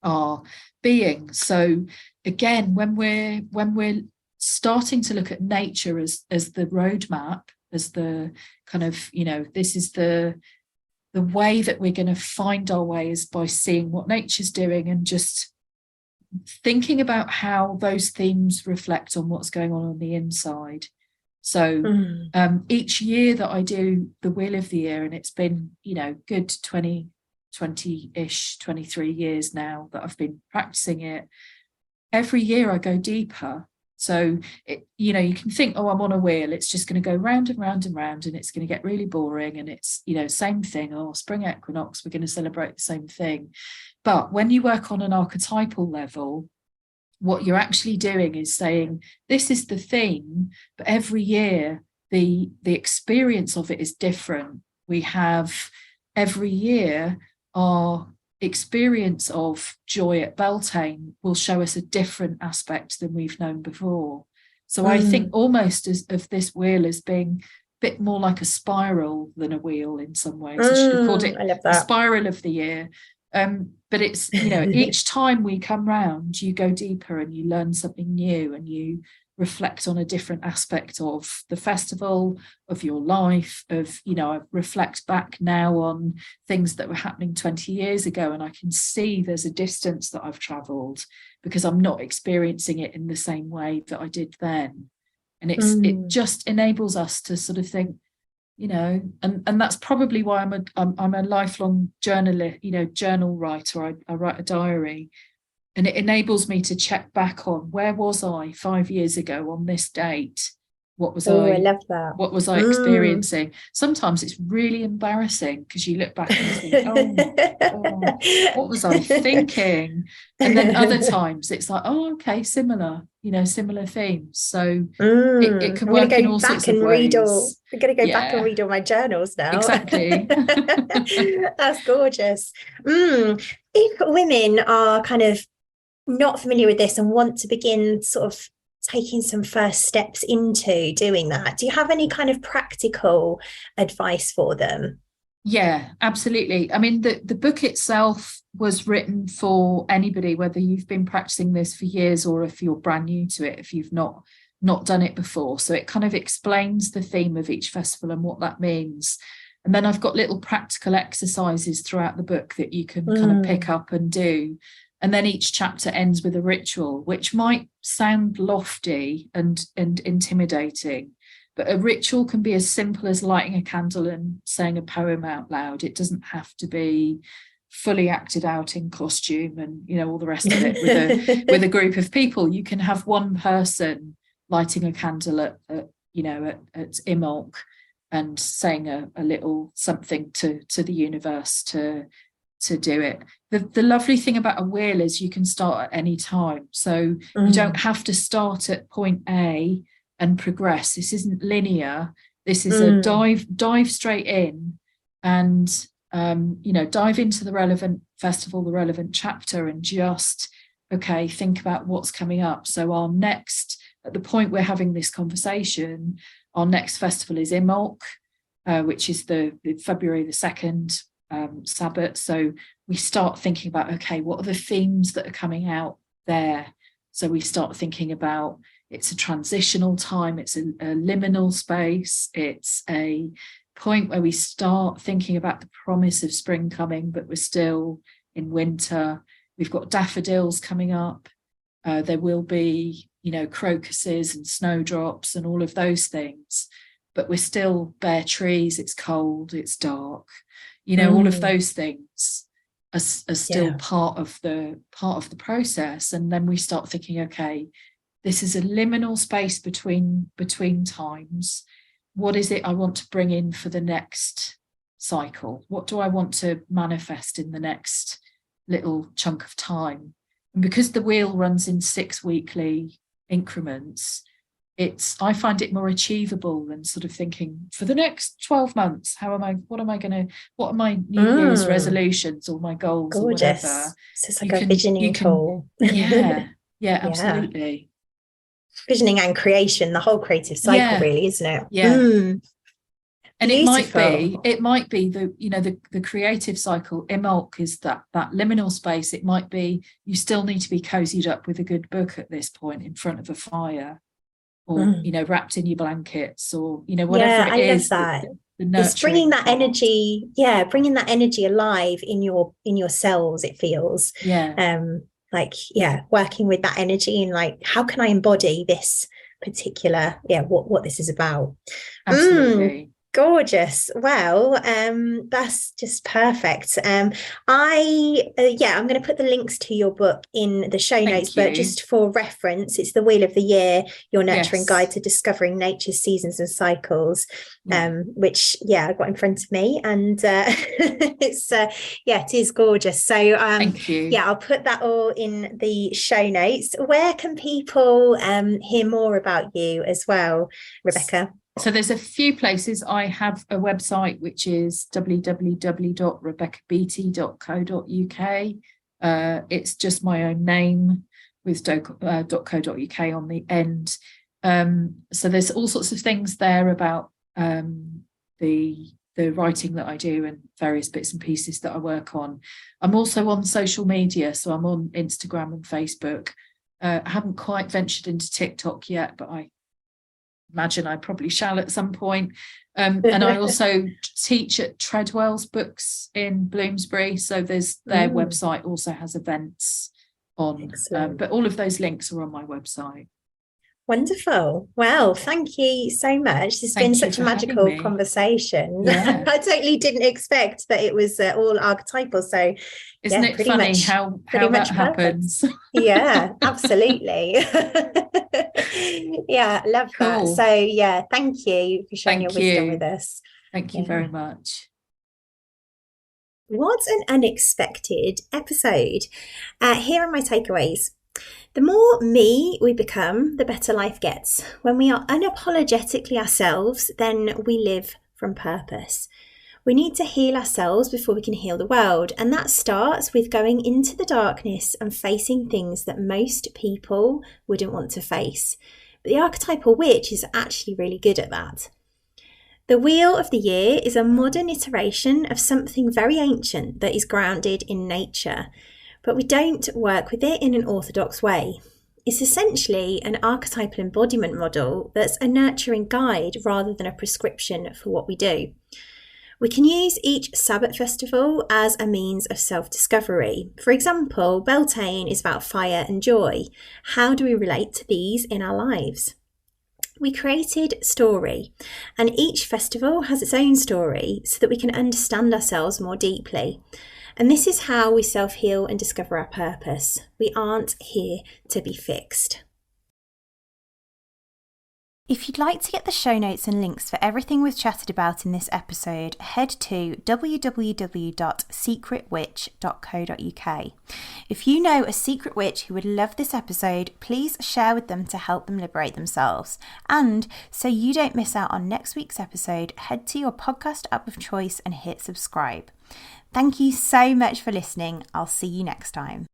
our being. So again, when we're starting to look at nature as the roadmap, as the kind of, you know, this is the way that we're going to find our way, is by seeing what nature's doing and just thinking about how those themes reflect on what's going on the inside. So each year that I do the Wheel of the Year, and it's been, you know, good 20-ish, 23 years now that I've been practicing it, every year I go deeper. So, you know, you can think, oh, I'm on a wheel, it's just going to go round and round and round, and it's going to get really boring, and it's, you know, same thing, oh, spring equinox, we're going to celebrate the same thing. But when you work on an archetypal level, what you're actually doing is saying, this is the theme, but every year the experience of it is different. We have every year our experience of joy at Beltane will show us a different aspect than we've known before. So I think almost of this wheel as being a bit more like a spiral than a wheel in some ways. I should have called it a spiral of the year. But it's, you know, each time we come round, you go deeper and you learn something new, and you reflect on a different aspect of the festival, of your life, of, you know, I reflect back now on things that were happening 20 years ago, and I can see there's a distance that I've travelled because I'm not experiencing it in the same way that I did then. And it just enables us to sort of think, you know, and that's probably why I'm a lifelong journalist, you know, journal writer. I write a diary, and it enables me to check back on, where was I 5 years ago on this date, What was I love that. what was I experiencing? Sometimes it's really embarrassing because you look back and you think, oh, what was I thinking? And then other times it's like, oh, okay, similar themes. So it can work in all sorts of ways. I'm going to go back and read all my journals now. Exactly. That's gorgeous. If women are kind of not familiar with this and want to begin sort of taking some first steps into doing that, do you have any kind of practical advice for them? Yeah, absolutely. I mean, the book itself was written for anybody, whether you've been practicing this for years or if you're brand new to it, if you've not done it before. So it kind of explains the theme of each festival and what that means. And then I've got little practical exercises throughout the book that you can kind of pick up and do. And then each chapter ends with a ritual, which might sound lofty and intimidating, but a ritual can be as simple as lighting a candle and saying a poem out loud. It doesn't have to be fully acted out in costume and, all the rest of it with a group of people. You can have one person lighting a candle at Imbolc and saying a little something to the universe to do it. The lovely thing about a wheel is you can start at any time. So you don't have to start at point A and progress. This isn't linear. This is a dive straight in and dive into the relevant festival, the relevant chapter, and just think about what's coming up. So our next, at the point we're having this conversation, our next festival is Imbolc, which is the February the 2nd Sabbats. So we start thinking about, what are the themes that are coming out there? So we start thinking about, it's a transitional time, it's a liminal space, it's a point where we start thinking about the promise of spring coming, but we're still in winter. We've got daffodils coming up. There will be, crocuses and snowdrops and all of those things, but we're still bare trees. It's cold, it's dark. All of those things are still part of the process. And then we start thinking, this is a liminal space between times. What is it I want to bring in for the next cycle? What do I want to manifest in the next little chunk of time? And because the wheel runs in 6 weekly increments, I find it more achievable than sort of thinking for the next 12 months, what are my New Year's resolutions or my goals? Gorgeous. Or whatever. So it's like a visioning tool. Yeah, absolutely. Visioning and creation, the whole creative cycle, really, isn't it? Yeah. And it might be the creative cycle. Imbolc is that liminal space. It might be you still need to be cozied up with a good book at this point in front of a fire, or wrapped in your blankets, or whatever it is. I love that. It's bringing that energy, bringing that energy alive in your cells. It feels, working with that energy and like, how can I embody this particular, what this is about? Absolutely. Gorgeous. Well, that's just perfect. I'm going to put the links to your book in the show notes, but just for reference, it's The Wheel of the Year, Your Nurturing Guide to Discovering Nature's Seasons and Cycles, which I've got in front of me, and it's it is gorgeous. So thank you. I'll put that all in the show notes. Where can people hear more about you as well, Rebecca? So there's a few places. I have a website, which is www.rebeccabeattie.co.uk. It's just my own name with .co.uk on the end. So there's all sorts of things there about the writing that I do and various bits and pieces that I work on. I'm also on social media, so I'm on Instagram and Facebook. I haven't quite ventured into TikTok yet, but I imagine I probably shall at some point. And I also teach at Treadwell's Books in Bloomsbury. So their website also has events on, but all of those links are on my website. Wonderful. Well, thank you so much. This has been such a magical conversation. Yeah. I totally didn't expect that it was all archetypal. So isn't it funny how that happens? Yeah, absolutely. Yeah, I love that. Cool. So yeah, thank you for sharing your Thank wisdom you. with us. Thank you very much. What an unexpected episode. Here are my takeaways. The more me we become, the better life gets. When we are unapologetically ourselves, then we live from purpose. We need to heal ourselves before we can heal the world, and that starts with going into the darkness and facing things that most people wouldn't want to face. But the archetypal witch is actually really good at that. The Wheel of the Year is a modern iteration of something very ancient that is grounded in nature, but we don't work with it in an orthodox way. It's essentially an archetypal embodiment model that's a nurturing guide rather than a prescription for what we do. We can use each Sabbat festival as a means of self-discovery. For example, Beltane is about fire and joy. How do we relate to these in our lives? We created story, and each festival has its own story so that we can understand ourselves more deeply. And this is how we self-heal and discover our purpose. We aren't here to be fixed. If you'd like to get the show notes and links for everything we've chatted about in this episode, head to www.secretwitch.co.uk. If you know a secret witch who would love this episode, please share with them to help them liberate themselves. And so you don't miss out on next week's episode, head to your podcast app of choice and hit subscribe. Thank you so much for listening. I'll see you next time.